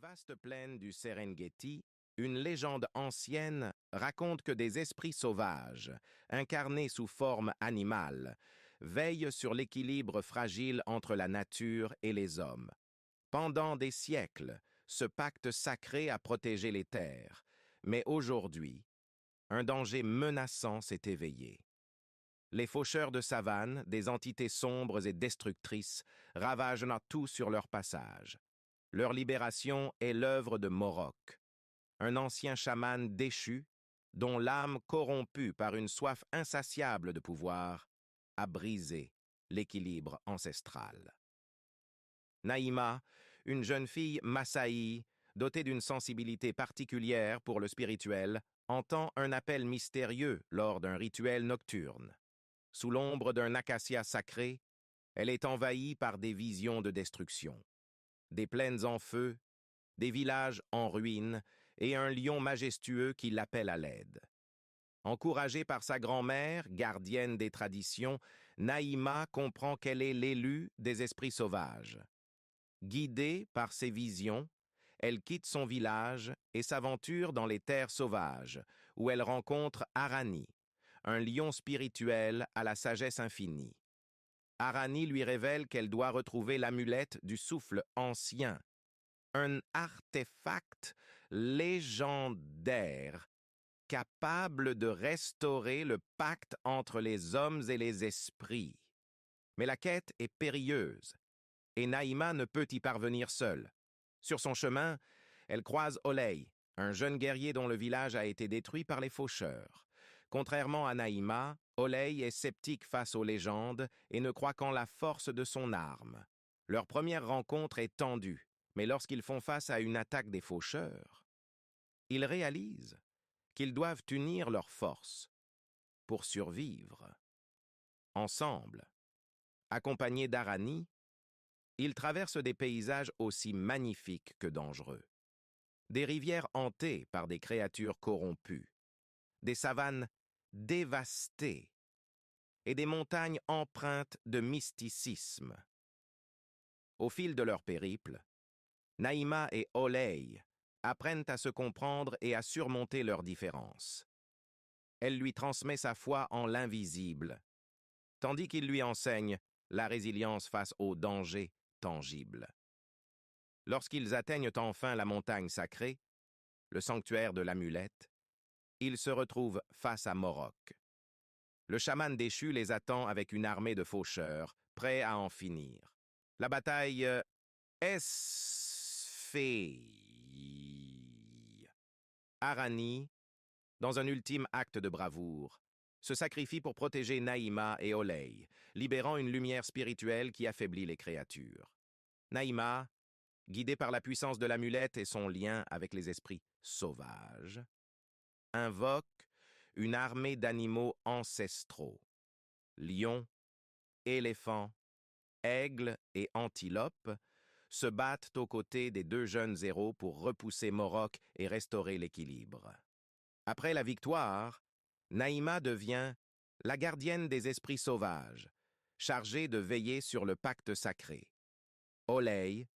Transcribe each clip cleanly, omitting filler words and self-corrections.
vastes plaines du Serengeti, une légende ancienne raconte que des esprits sauvages, incarnés sous forme animale, veillent sur l'équilibre fragile entre la nature et les hommes. Pendant des siècles, ce pacte sacré a protégé les terres, mais aujourd'hui, un danger menaçant s'est éveillé. Les faucheurs de savane, des entités sombres et destructrices, ravagent tout sur leur passage. Leur libération est l'œuvre de Morok, un ancien chaman déchu, dont l'âme corrompue par une soif insatiable de pouvoir a brisé l'équilibre ancestral. Naïma, une jeune fille Massaï, dotée d'une sensibilité particulière pour le spirituel, entend un appel mystérieux lors d'un rituel nocturne. Sous l'ombre d'un acacia sacré, elle est envahie par des visions de destruction. Des plaines en feu, des villages en ruines et un lion majestueux qui l'appelle à l'aide. Encouragée par sa grand-mère, gardienne des traditions, Naïma comprend qu'elle est l'élue des esprits sauvages. Guidée par ses visions, elle quitte son village et s'aventure dans les terres sauvages, où elle rencontre Arani, un lion spirituel à la sagesse infinie. Arani lui révèle qu'elle doit retrouver l'amulette du souffle ancien, un artefact légendaire capable de restaurer le pacte entre les hommes et les esprits. Mais la quête est périlleuse, et Naïma ne peut y parvenir seule. Sur son chemin, elle croise Olei, un jeune guerrier dont le village a été détruit par les faucheurs. Contrairement à Naïma, Olei est sceptique face aux légendes et ne croit qu'en la force de son arme. Leur première rencontre est tendue, mais lorsqu'ils font face à une attaque des faucheurs, ils réalisent qu'ils doivent unir leurs forces pour survivre. Ensemble, accompagnés d'Arani, ils traversent des paysages aussi magnifiques que dangereux. Des rivières hantées par des créatures corrompues, des savanes dévastées et des montagnes empreintes de mysticisme. Au fil de leur périple, Naïma et Olei apprennent à se comprendre et à surmonter leurs différences. Elle lui transmet sa foi en l'invisible, tandis qu'il lui enseigne la résilience face aux dangers tangibles. Lorsqu'ils atteignent enfin la montagne sacrée, le sanctuaire de l'amulette, ils se retrouvent face à Morok. Le chaman déchu les attend avec une armée de faucheurs, prêts à en finir. La bataille fait. Arani, dans un ultime acte de bravoure, se sacrifie pour protéger Naïma et Olei, libérant une lumière spirituelle qui affaiblit les créatures. Naïma, guidée par la puissance de l'amulette et son lien avec les esprits sauvages, invoque une armée d'animaux ancestraux. Lions, éléphants, aigles et antilopes se battent aux côtés des deux jeunes héros pour repousser Morok et restaurer l'équilibre. Après la victoire, Naïma devient la gardienne des esprits sauvages, chargée de veiller sur le pacte sacré. Olei,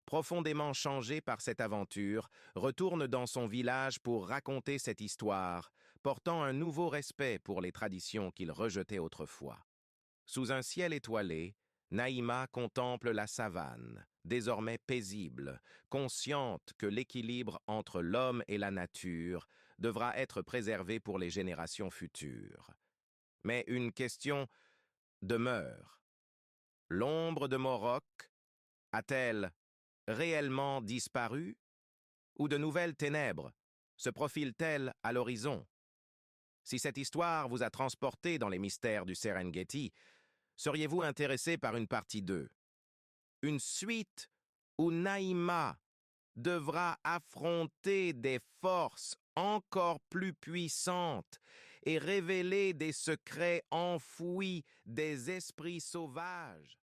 profondément changé par cette aventure, retourne dans son village pour raconter cette histoire, portant un nouveau respect pour les traditions qu'il rejetait autrefois. Sous un ciel étoilé, Naïma contemple la savane, désormais paisible, consciente que l'équilibre entre l'homme et la nature devra être préservé pour les générations futures. Mais une question demeure. L'ombre de Morok a-t-elle réellement disparu, ou de nouvelles ténèbres se profilent-elles à l'horizon? Si cette histoire vous a transporté dans les mystères du Serengeti, seriez-vous intéressé par une partie 2? Une suite où Naïma devra affronter des forces encore plus puissantes et révéler des secrets enfouis des esprits sauvages.